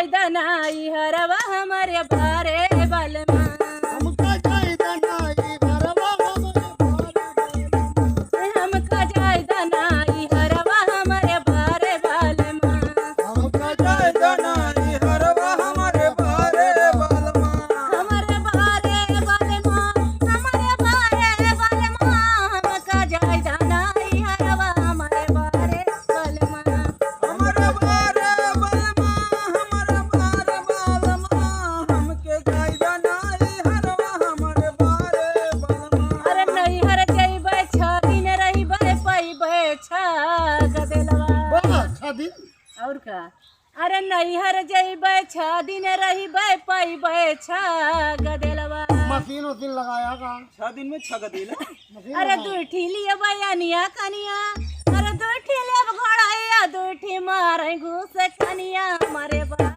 जाय दनाई हरवा हमारे बारे बलमा हमका जाय दनाई हरवा हमका जाय दनाई हरवा हमारे बारे बलमा हमका जाय दनाई हरवा हमारे बारे बलमा हमारे बारे बलमा हमारे बारे बलमा हमका जाय दनाई हरवा हमारे बारे बलमा हमारे बारे बलमा हमारे बारे बलमा हमके जाय दनाई हरवा हमारे बारे बलमा अरे नहीं हर जइबै छ दिन रहिबै पैबै छ गदेलवा बस शादी और का अरे नहीं हर जइबै छ दिन रहिबै पैबै छ गदेलवा मशीन उसीन लगाया का 6 दिन में 6 गदेला अरे दूठी लिए बयानिया कनिया अरे दूठी ले घोड़ाया दूठी मारे घूस कनिया हमारे